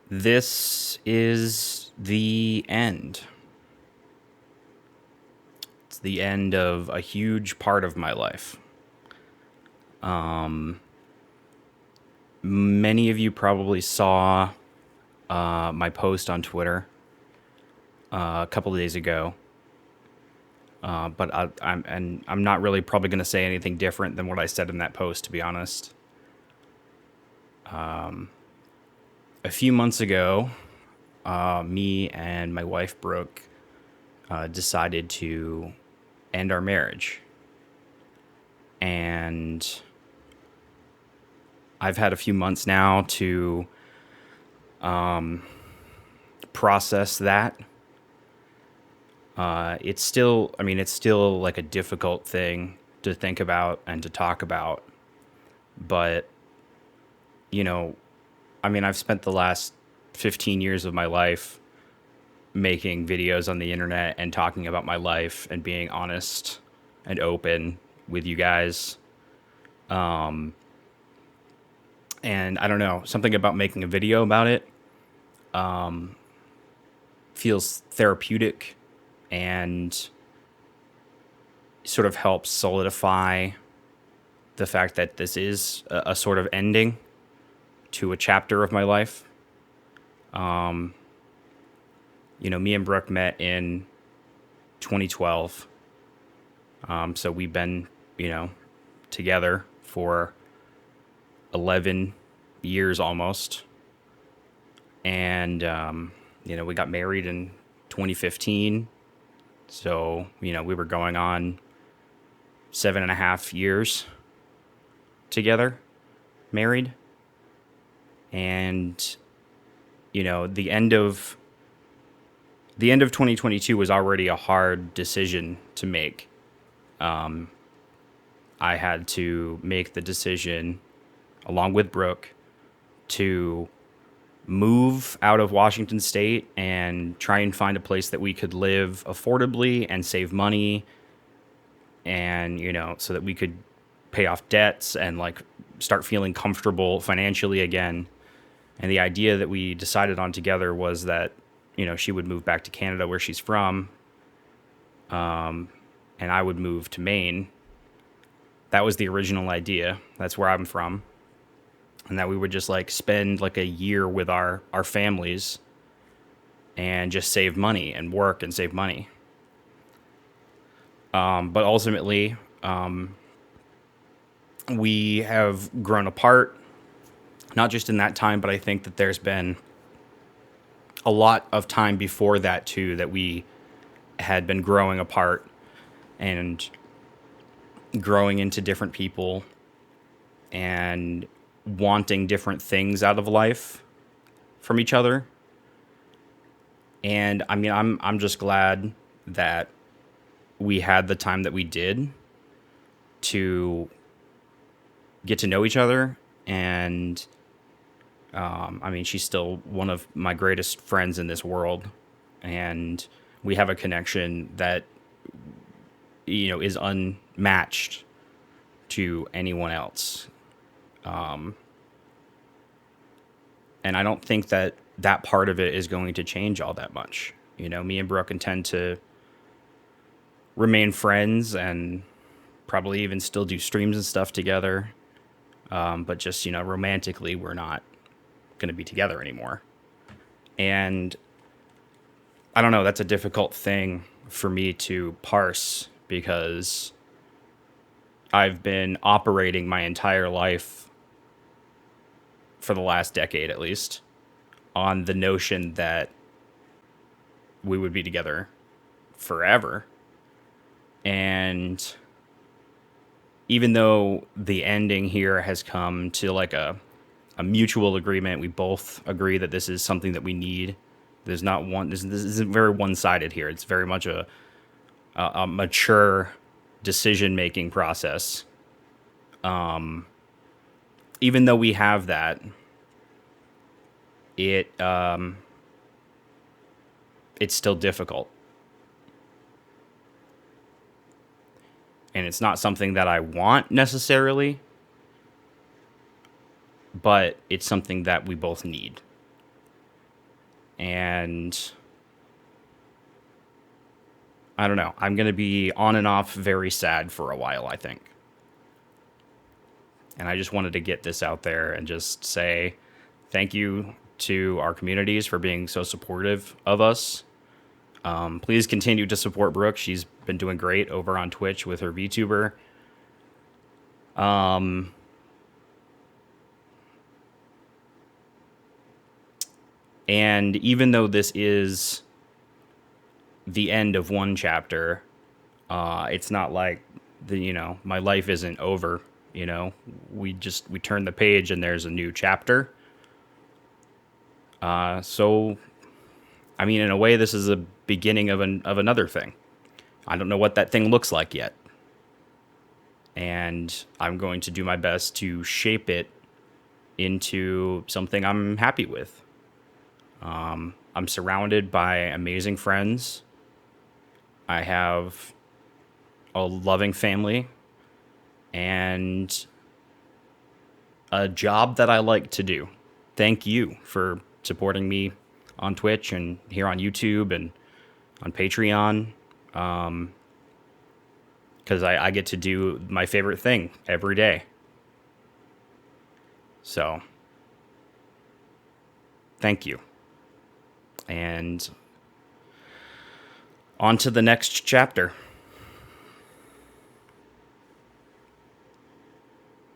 This is the end. It's the end of a huge part of my life. Many of you probably saw my post on Twitter a couple of days ago, but I'm not really probably going to say anything different than what I said in that post, to be honest. A few months ago, me and my wife Brooke decided to end our marriage, and I've had a few months now to process that. It's still like a difficult thing to think about and to talk about. But, I've spent the last 15 years of my life making videos on the internet and talking about my life and being honest and open with you guys. And I don't know, something about making a video about it feels therapeutic and sort of helps solidify the fact that this is a sort of ending to a chapter of my life. Me and Brooke met in 2012. So we've been, together for 11 years almost. And, we got married in 2015. So, we were going on 7.5 years together, married. And, the end of 2022 was already a hard decision to make. I had to make the decision, along with Brooke, to move out of Washington State and try and find a place that we could live affordably and save money, and so that we could pay off debts and like start feeling comfortable financially again. And the idea that we decided on together was that she would move back to Canada, where she's from, and I would move to Maine. That was the original idea. That's where I'm from. And that we would just like spend like a year with our families and just save money and work and save money. But ultimately, we have grown apart, not just in that time, but I think that there's been a lot of time before that too, that we had been growing apart and growing into different people and wanting different things out of life from each other. And I'm just glad that we had the time that we did to get to know each other. And she's still one of my greatest friends in this world, and we have a connection that is unmatched to anyone else. And I don't think that part of it is going to change all that much. Me and Brooke intend to remain friends and probably even still do streams and stuff together. But just, romantically, we're not going to be together anymore. And I don't know, that's a difficult thing for me to parse, because I've been operating my entire life, for the last decade at least, on the notion that we would be together forever. And even though the ending here has come to like a mutual agreement, we both agree that this is something that we need. There's not one. This isn't very one-sided here. It's very much a mature decision-making process. Even though we have that, it's still difficult. And it's not something that I want necessarily, but it's something that we both need. And I don't know. I'm going to be on and off very sad for a while, I think. And I just wanted to get this out there and just say thank you to our communities for being so supportive of us. Please continue to support Brooke. She's been doing great over on Twitch with her VTuber. And even though this is the end of one chapter, it's not like my life isn't over. We turn the page and there's a new chapter. So, I mean, in a way, this is a beginning of another thing. I don't know what that thing looks like yet, and I'm going to do my best to shape it into something I'm happy with. I'm surrounded by amazing friends. I have a loving family and a job that I like to do. Thank you for supporting me on Twitch and here on YouTube and on Patreon. Because I get to do my favorite thing every day. So, thank you. And on to the next chapter.